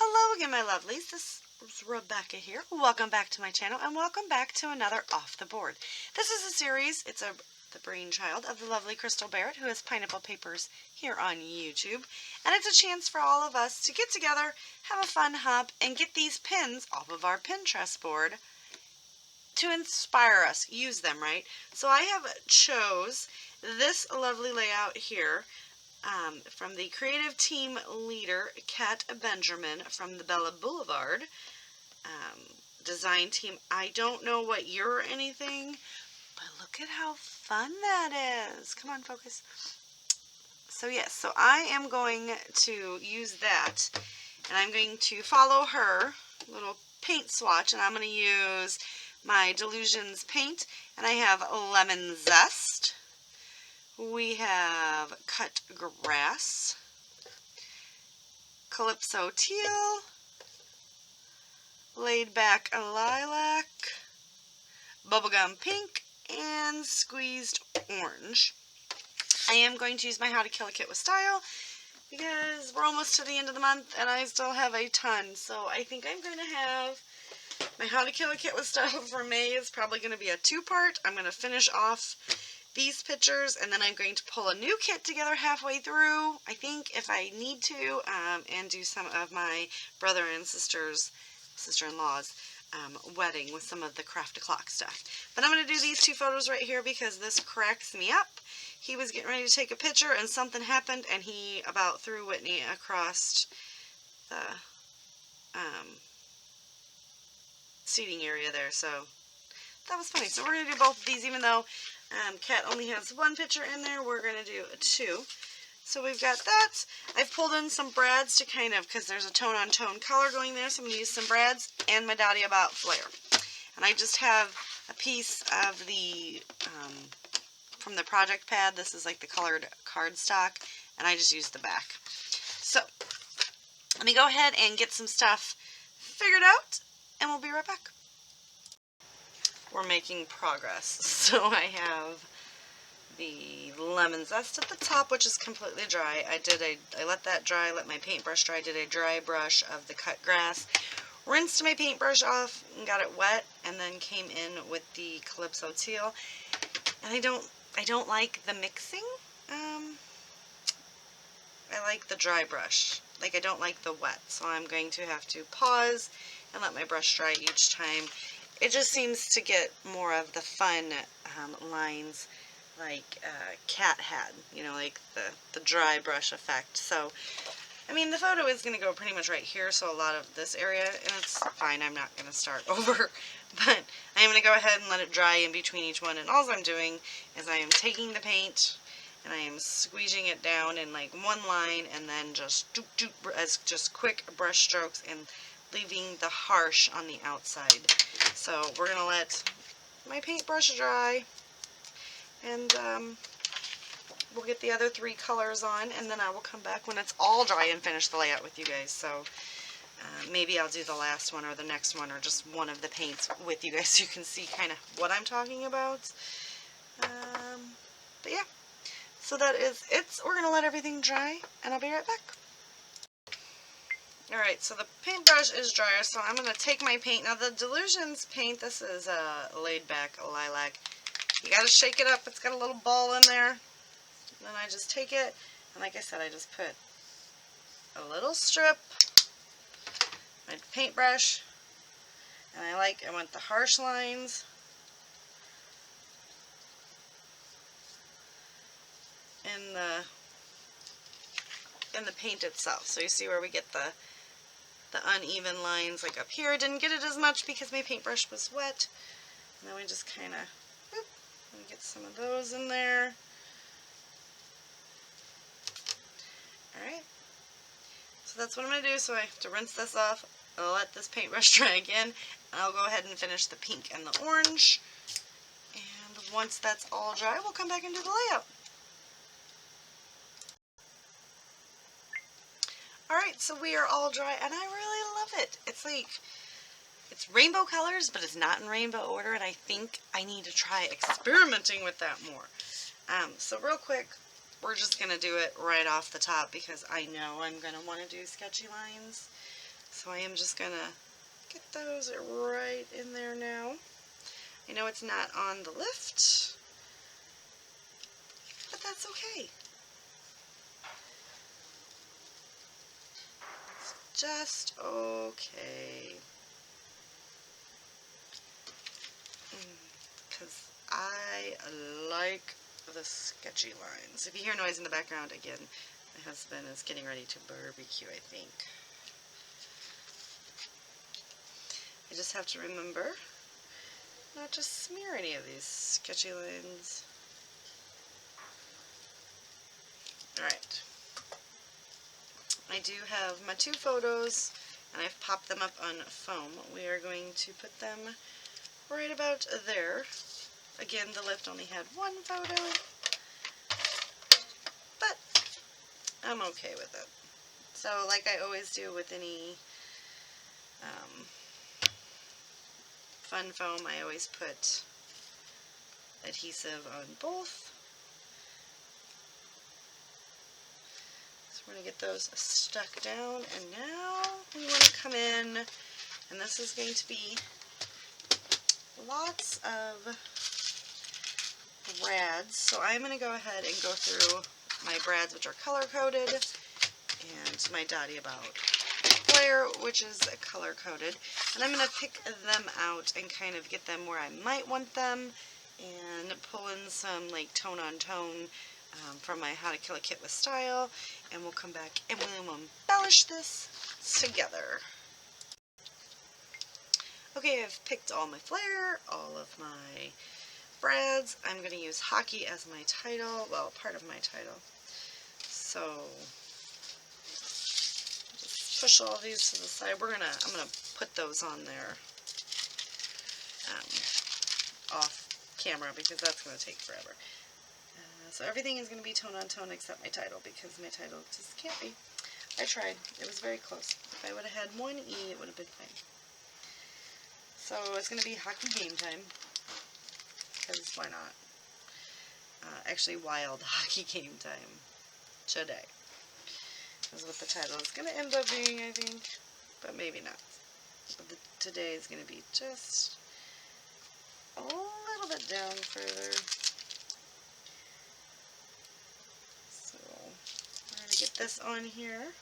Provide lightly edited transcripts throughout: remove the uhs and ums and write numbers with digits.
Hello again, my lovelies. This is Rebecca here. Welcome back to my channel, and welcome back to another Off the Board. This is a series. It's the brainchild of the lovely Crystal Barrett, who has Pineapple Papers here on YouTube. And it's a chance for all of us to get together, have a fun hop, and get these pins off of our Pinterest board to inspire us. Use them, right? So I have chose this lovely layout here. From the creative team leader, Kat Benjamin from the Bella Boulevard design team. I don't know what year or anything, but look at how fun that is. Come on, focus. So yes, so I am going to use that, and I'm going to follow her little paint swatch, and I'm going to use my Delusions paint, and I have Lemon Zest. We have Cut Grass, Calypso Teal, Laid Back Lilac, Bubblegum Pink, and Squeezed Orange. I am going to use my How to Kill a Kit with Style because we're almost to the end of the month and I still have a ton. So I think I'm going to have my How to Kill a Kit with Style for May is probably going to be a two-part. I'm going to finish off these pictures, and then I'm going to pull a new kit together halfway through, I think, if I need to, and do some of my brother and sister-in-law's wedding with some of the Craft a Clock stuff. But I'm going to do these two photos right here because this cracks me up. He was getting ready to take a picture, and something happened, and he about threw Whitney across the seating area there, so that was funny. So we're going to do both of these, even though Kat only has one picture in there, we're going to do two. So we've got that. I've pulled in some brads to kind of, because there's a tone-on-tone color going there, so I'm going to use some brads and my Dottie About Flare. And I just have a piece of the, from the project pad. This is like the colored cardstock, and I just used the back. So let me go ahead and get some stuff figured out, and we'll be right back. We're making progress. So I have the Lemon Zest at the top, which is completely dry. I let that dry, let my paintbrush dry, did a dry brush of the Cut Grass, rinsed my paintbrush off and got it wet, and then came in with the Calypso Teal. And I don't like the mixing. I like the dry brush. Like, I don't like the wet, so I'm going to have to pause and let my brush dry each time. It just seems to get more of the fun lines like Kat had, you know, like the dry brush effect. So, I mean, the photo is going to go pretty much right here, so a lot of this area, and it's fine, I'm not going to start over. But I am going to go ahead and let it dry in between each one, and all I'm doing is I am taking the paint and I am squeezing it down in like one line, and then just doop doop as just quick brush strokes and leaving the harsh on the outside. So we're going to let my paintbrush dry, and we'll get the other three colors on, and then I will come back when it's all dry and finish the layout with you guys. So maybe I'll do the last one or the next one or just one of the paints with you guys so you can see kind of what I'm talking about. But yeah, so that is it. We're going to let everything dry, and I'll be right back. Alright, so the paintbrush is dry, so I'm going to take my paint. Now, the Delusions paint, this is Laid Back Lilac. You got to shake it up. It's got a little ball in there. And then I just take it, and like I said, I just put a little strip, my paintbrush, and I want the harsh lines. In the paint itself. So you see where we get the uneven lines, like up here. I didn't get it as much because my paintbrush was wet. And then we just kind of get some of those in there. Alright. So that's what I'm going to do. So I have to rinse this off. I'll let this paintbrush dry again. And I'll go ahead and finish the pink and the orange. And once that's all dry, we'll come back and do the layout. Alright, so we are all dry, and I really love it. It's like, it's rainbow colors, but it's not in rainbow order, and I think I need to try experimenting with that more. So real quick, we're just going to do it right off the top because I know I'm going to want to do sketchy lines. So I am just going to get those right in there now. I know it's not on the lift, but that's okay. It's just okay. Because I like the sketchy lines. If you hear noise in the background, again, my husband is getting ready to barbecue, I think. I just have to remember not to smear any of these sketchy lines. Alright. I do have my 2 photos, and I've popped them up on foam. We are going to put them right about there. Again, the lift only had 1 photo, but I'm okay with it. So, like I always do with any fun foam, I always put adhesive on both. So we're going to get those stuck down, and now we want to come in, and this is going to be lots of brads. So I'm going to go ahead and go through my brads, which are color-coded, and my Dottie About flare, which is color-coded. And I'm going to pick them out and kind of get them where I might want them, and pull in some like tone-on-tone from my How to Kill a Kit with Style, and we'll come back and we'll embellish this together. Okay, I've picked all my flare, all of my brads. I'm going to use Hockey as my title, well, part of my title. So just push all these to the side. I'm gonna put those on there off camera because that's going to take forever. So everything is going to be tone on tone except my title, because my title just can't be. I tried. It was very close. If I would have had one E, it would have been fine. So it's going to be Hockey Game Time, because why not? Actually, Wild Hockey Game Time today is what the title is going to end up being, I think, but maybe not. But today is going to be just a little bit down further. So we're going to get this on here,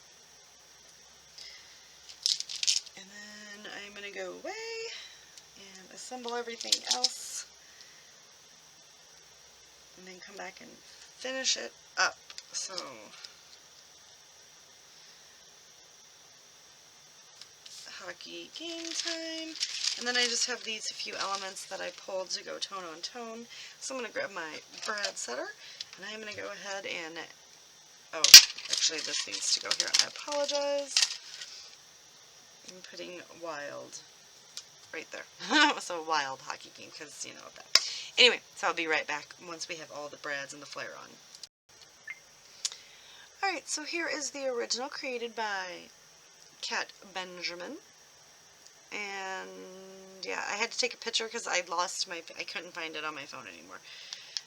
and then I'm going to go away and assemble everything else, and then come back and finish it up. So Hockey Game Time, and then I just have these few elements that I pulled to go tone on tone. So I'm going to grab my brad setter, and I'm going to go ahead and, oh, actually this needs to go here, I apologize. I'm putting Wild right there. So Wild Hockey Game, because you know that. Anyway, so I'll be right back once we have all the brads and the flare on. Alright, so here is the original created by Kat Benjamin. And yeah, I had to take a picture because I couldn't find it on my phone anymore.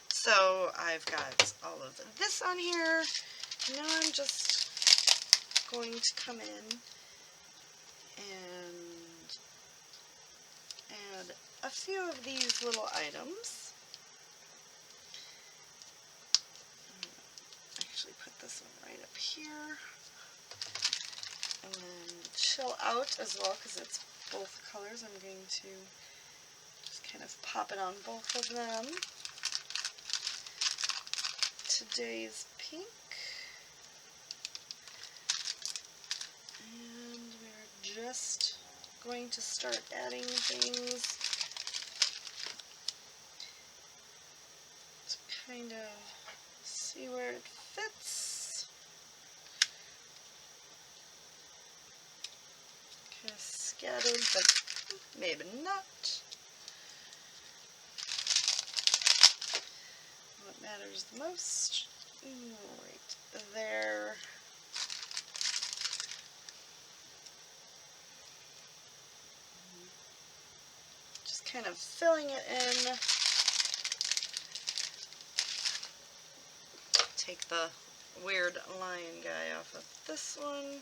So I've got all of this on here. Now I'm just going to come in and add a few of these little items. Actually put this one right up here. And then Chill Out as well, because it's both colors. I'm going to just kind of pop it on both of them. Today's Pink. And we're just going to start adding things to kind of see where it fits. Kind of scattered, but maybe not. What matters the most? Right there. Just kind of filling it in. Take the weird lion guy off of this one.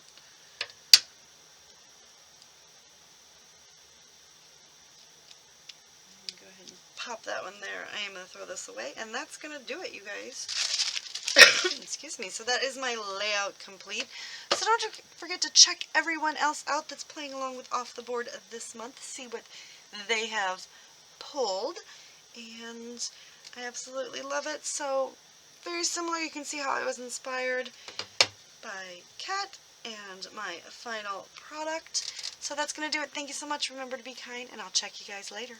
pop that one there. I am going to throw this away, and that's going to do it, you guys. Excuse me. So that is my layout complete. So don't forget to check everyone else out that's playing along with Off the Board this month. See what they have pulled. And I absolutely love it. So very similar. You can see how I was inspired by Kat and my final product. So that's going to do it. Thank you so much. Remember to be kind, and I'll check you guys later.